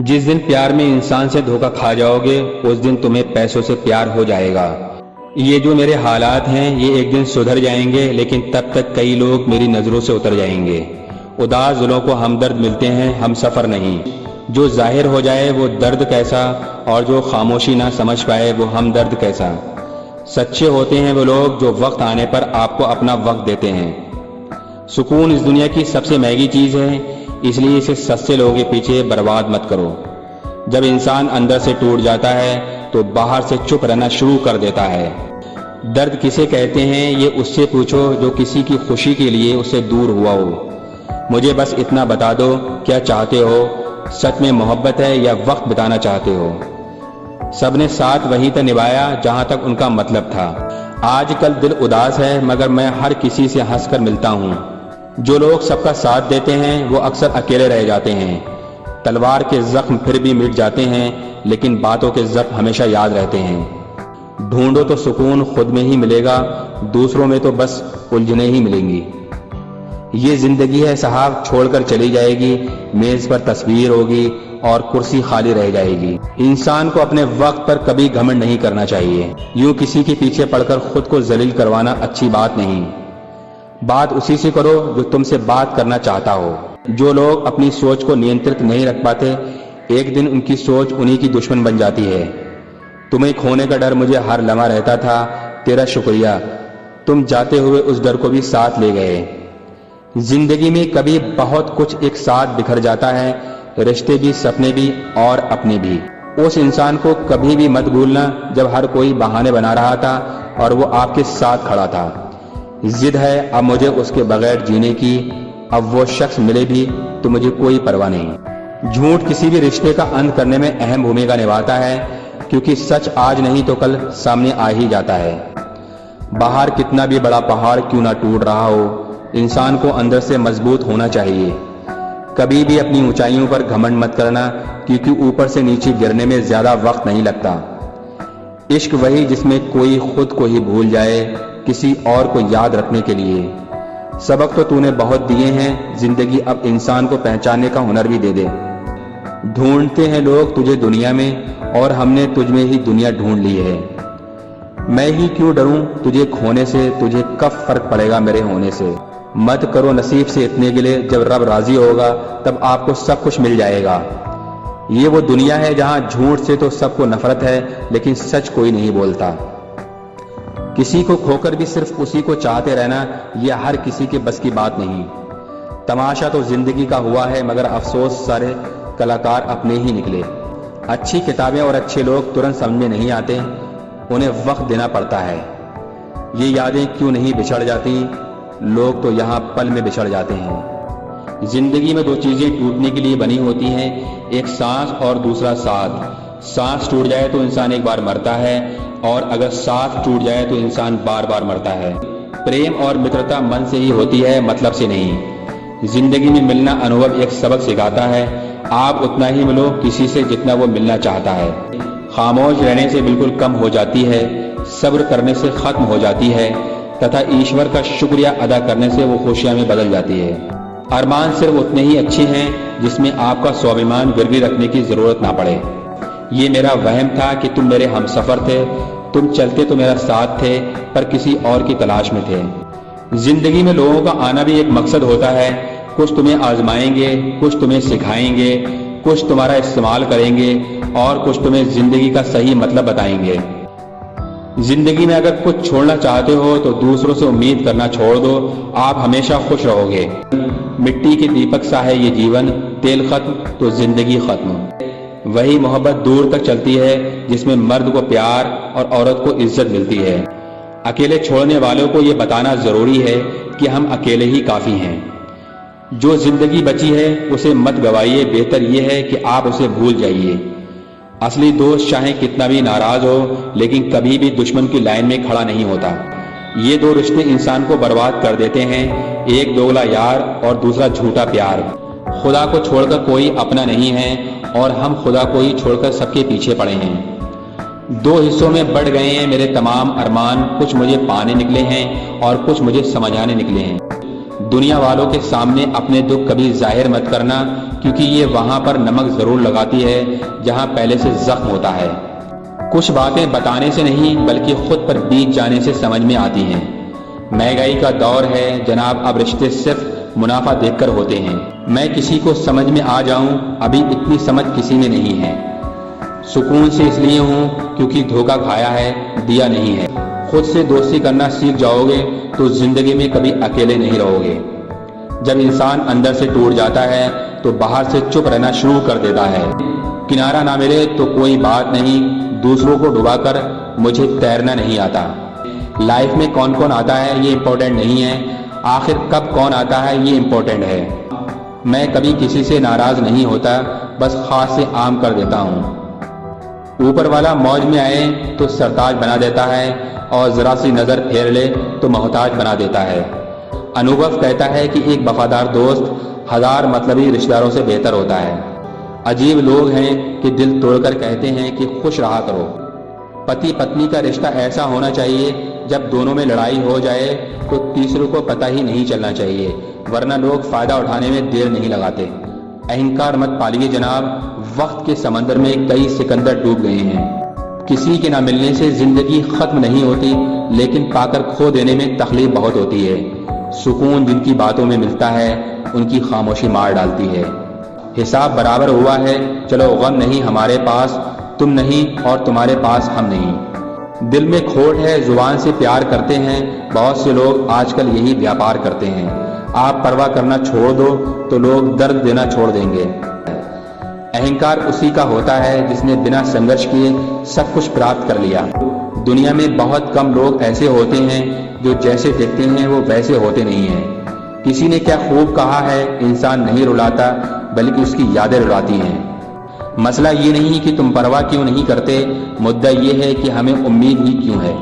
جس دن پیار میں انسان سے دھوکہ کھا جاؤ گے اس دن تمہیں پیسوں سے پیار ہو جائے گا۔ یہ جو میرے حالات ہیں یہ ایک دن سدھر جائیں گے، لیکن تب تک کئی لوگ میری نظروں سے اتر جائیں گے۔ اداس دلوں کو ہمدرد ملتے ہیں، ہم سفر نہیں۔ جو ظاہر ہو جائے وہ درد کیسا، اور جو خاموشی نہ سمجھ پائے وہ ہمدرد کیسا۔ سچے ہوتے ہیں وہ لوگ جو وقت آنے پر آپ کو اپنا وقت دیتے ہیں۔ سکون اس دنیا کی سب سے مہنگی چیز ہے، اس لیے اسے سستے لوگوں کے پیچھے برباد مت کرو۔ جب انسان اندر سے ٹوٹ جاتا ہے تو باہر سے چپ رہنا شروع کر دیتا ہے۔ درد کسے کہتے ہیں یہ اس سے پوچھو جو کسی کی خوشی کے لیے اس سے دور ہوا ہو۔ مجھے بس اتنا بتا دو، کیا چاہتے ہو؟ سچ میں محبت ہے یا وقت بتانا چاہتے ہو؟ سب نے ساتھ وہیں تک نبھایا جہاں تک ان کا مطلب تھا۔ آج کل دل اداس ہے مگر میں ہر کسی سے ہنس کر ملتا ہوں۔ جو لوگ سب کا ساتھ دیتے ہیں وہ اکثر اکیلے رہ جاتے ہیں۔ تلوار کے زخم پھر بھی مٹ جاتے ہیں لیکن باتوں کے زخم ہمیشہ یاد رہتے ہیں۔ ڈھونڈو تو سکون خود میں ہی ملے گا، دوسروں میں تو بس الجھنیں ہی ملیں گی۔ یہ زندگی ہے صاحب، چھوڑ کر چلی جائے گی، میز پر تصویر ہوگی اور کرسی خالی رہ جائے گی۔ انسان کو اپنے وقت پر کبھی گھمنڈ نہیں کرنا چاہیے۔ یوں کسی کے پیچھے پڑ کر خود کو ذلیل کروانا اچھی بات نہیں۔ بات اسی سے کرو جو تم سے بات کرنا چاہتا ہو۔ جو لوگ اپنی سوچ کو نینترت نہیں رکھ پاتے ایک دن ان کی سوچ انہی کی دشمن بن جاتی ہے۔ تمہیں کھونے کا ڈر مجھے ہر لمحہ رہتا تھا، تیرا شکریہ، تم جاتے ہوئے اس ڈر کو بھی ساتھ لے گئے۔ زندگی میں کبھی بہت کچھ ایک ساتھ بکھر جاتا ہے، رشتے بھی، سپنے بھی اور اپنے بھی۔ اس انسان کو کبھی بھی مت بھولنا جب ہر کوئی بہانے بنا رہا تھا اور وہ آپ کے ساتھ کھڑا تھا۔ ضد ہے اب مجھے اس کے بغیر جینے کی، اب وہ شخص ملے بھی تو مجھے کوئی پرواہ نہیں۔ جھوٹ کسی بھی رشتے کا انت کرنے میں اہم بھومکا نبھاتا ہے، کیونکہ سچ آج نہیں تو کل سامنے آ ہی جاتا ہے۔ باہر کتنا بھی بڑا پہاڑ کیوں نہ ٹوٹ رہا ہو، انسان کو اندر سے مضبوط ہونا چاہیے۔ کبھی بھی اپنی اونچائیوں پر گھمنڈ مت کرنا، کیونکہ اوپر سے نیچے گرنے میں زیادہ وقت نہیں لگتا۔ عشق وہی جس میں کوئی خود کو ہی بھول جائے کسی اور کو یاد رکھنے کے لیے۔ سبق تو نے بہت دیے ہیں، زندگی اب انسان کو پہچاننے کا ہنر بھی دے دے۔ ڈھونڈتے ہیں لوگ تجھے دنیا میں اور ہم نے تجھ میں ہی دنیا ڈھونڈ لی ہے۔ میں ہی کیوں ڈروں تجھے کھونے سے، تجھے کب فرق پڑے گا میرے ہونے سے۔ مت کرو نصیب سے اتنے گلے، جب رب راضی ہوگا تب آپ کو سب کچھ مل جائے گا۔ یہ وہ دنیا ہے جہاں جھوٹ سے تو سب کو نفرت ہے لیکن سچ کوئی نہیں بولتا۔ کسی کو کھو کر بھی صرف اسی کو چاہتے رہنا یہ ہر کسی کے بس کی بات نہیں۔ تماشا تو زندگی کا ہوا ہے مگر افسوس سارے کلاکار اپنے ہی نکلے۔ اچھی کتابیں اور اچھے لوگ ترنت سمجھ میں نہیں آتے، انہیں وقت دینا پڑتا ہے۔ یہ یادیں کیوں نہیں بچھڑ جاتی، لوگ تو یہاں پل میں بچھڑ جاتے ہیں۔ زندگی میں دو چیزیں ٹوٹنے کے لیے بنی ہوتی ہیں، ایک سانس اور دوسرا ساتھ۔ سانس ٹوٹ جائے تو انسان ایک بار مرتا ہے اور اگر ساتھ ٹوٹ جائے تو انسان بار بار مرتا ہے۔ پریم اور مترتا من سے ہی ہوتی ہے، مطلب سے نہیں۔ زندگی میں ملنا انوبھو ایک سبق سکھاتا ہے، آپ اتنا ہی ملو کسی سے جتنا وہ ملنا چاہتا ہے۔ خاموش رہنے سے بالکل کم ہو جاتی ہے، صبر کرنے سے ختم ہو جاتی ہے تتھا ایشور کا شکریہ ادا کرنے سے وہ خوشیاں میں بدل جاتی ہے۔ ارمان صرف اتنے ہی اچھے ہیں جس میں آپ کا سوابھیمان گروی رکھنے کی ضرورت نہ پڑے۔ یہ میرا وہم تھا کہ تم میرے ہم سفر تھے، تم چلتے تو میرا ساتھ تھے پر کسی اور کی تلاش میں تھے۔ زندگی میں لوگوں کا آنا بھی ایک مقصد ہوتا ہے، کچھ تمہیں آزمائیں گے، کچھ تمہیں سکھائیں گے، کچھ تمہارا استعمال کریں گے اور کچھ تمہیں زندگی کا صحیح مطلب بتائیں گے۔ زندگی میں اگر کچھ چھوڑنا چاہتے ہو تو دوسروں سے امید کرنا چھوڑ دو، آپ ہمیشہ خوش رہو گے۔ مٹی کے دیپک سا ہے یہ جیون، تیل ختم تو زندگی ختم۔ وہی محبت دور تک چلتی ہے جس میں مرد کو پیار اور عورت کو عزت ملتی ہے۔ اکیلے چھوڑنے والوں کو یہ بتانا ضروری ہے کہ ہم اکیلے ہی کافی ہیں۔ جو زندگی بچی ہے اسے مت گوائیے، بہتر یہ ہے کہ آپ اسے بھول جائیے۔ اصلی دوست چاہے کتنا بھی ناراض ہو لیکن کبھی بھی دشمن کی لائن میں کھڑا نہیں ہوتا۔ یہ دو رشتے انسان کو برباد کر دیتے ہیں، ایک دوگلا یار اور دوسرا جھوٹا پیار۔ خدا کو چھوڑ کر کوئی اپنا نہیں ہے اور ہم خدا کو ہی چھوڑ کر سب کے پیچھے پڑے ہیں۔ دو حصوں میں بڑھ گئے ہیں میرے تمام ارمان، کچھ مجھے پانے نکلے ہیں اور کچھ مجھے سمجھانے نکلے ہیں۔ دنیا والوں کے سامنے اپنے دکھ کبھی ظاہر مت کرنا، کیونکہ یہ وہاں پر نمک ضرور لگاتی ہے جہاں پہلے سے زخم ہوتا ہے۔ کچھ باتیں بتانے سے نہیں بلکہ خود پر بیت جانے سے سمجھ میں آتی ہیں۔ مہنگائی کا دور ہے جناب، اب رشتے صرف منافع دیکھ کر ہوتے ہیں۔ میں کسی کو سمجھ میں آ جاؤں، ابھی اتنی سمجھ کسی میں نہیں ہے۔ سکون سے اس لیے ہوں کیونکہ دھوکہ کھایا ہے، دیا نہیں ہے۔ خود سے دوستی کرنا سیکھ جاؤ گے تو زندگی میں کبھی اکیلے نہیں رہو گے۔ جب انسان اندر سے ٹوٹ جاتا ہے تو باہر سے چپ رہنا شروع کر دیتا ہے۔ کنارہ نہ ملے تو کوئی بات نہیں، دوسروں کو ڈبا کر مجھے تیرنا نہیں آتا۔ لائف میں کون کون آتا ہے یہ امپورٹنٹ نہیں ہے، آخر کب کون آتا ہے یہ امپورٹنٹ ہے۔ میں کبھی کسی سے ناراض نہیں ہوتا، بس خاص سے عام کر دیتا ہوں۔ اوپر والا موج میں آئے تو سرتاج بنا دیتا ہے اور ذرا سی نظر پھیر لے تو محتاج بنا دیتا ہے۔ انوبھو کہتا ہے کہ ایک وفادار دوست 1000 مطلبی رشتہ داروں سے بہتر ہوتا ہے۔ عجیب لوگ ہیں کہ دل توڑ کر کہتے ہیں کہ خوش رہا کرو۔ پتی پتنی کا رشتہ ایسا ہونا چاہیے جب دونوں میں لڑائی ہو جائے تو تیسروں کو پتہ ہی نہیں چلنا چاہیے، ورنہ لوگ فائدہ اٹھانے میں دیر نہیں لگاتے۔ اہنکار مت پالیے جناب، وقت کے سمندر میں کئی سکندر ڈوب گئے ہیں۔ کسی کے نہ ملنے سے زندگی ختم نہیں ہوتی، لیکن پا کر کھو دینے میں تکلیف بہت ہوتی ہے۔ سکون جن کی باتوں میں ملتا ہے ان کی خاموشی مار ڈالتی ہے۔ حساب برابر ہوا ہے، چلو غم نہیں ہمارے پاس، تم نہیں اور تمہارے پاس ہم نہیں۔ دل میں کھوٹ ہے، زبان سے پیار کرتے ہیں، بہت سے لوگ آج کل یہی ویاپار کرتے ہیں۔ آپ پرواہ کرنا چھوڑ دو تو لوگ درد دینا چھوڑ دیں گے۔ اہنکار اسی کا ہوتا ہے جس نے بنا سنگرش کیے سب کچھ پراپت کر لیا۔ دنیا میں بہت کم لوگ ایسے ہوتے ہیں جو جیسے دیکھتے ہیں وہ ویسے ہوتے نہیں ہیں۔ کسی نے کیا خوب کہا ہے، انسان نہیں رلاتا بلکہ اس کی یادیں رلاتی ہیں۔ مسئلہ یہ نہیں کہ تم پرواہ کیوں نہیں کرتے، مدعا یہ ہے کہ ہمیں امید ہی کیوں ہے۔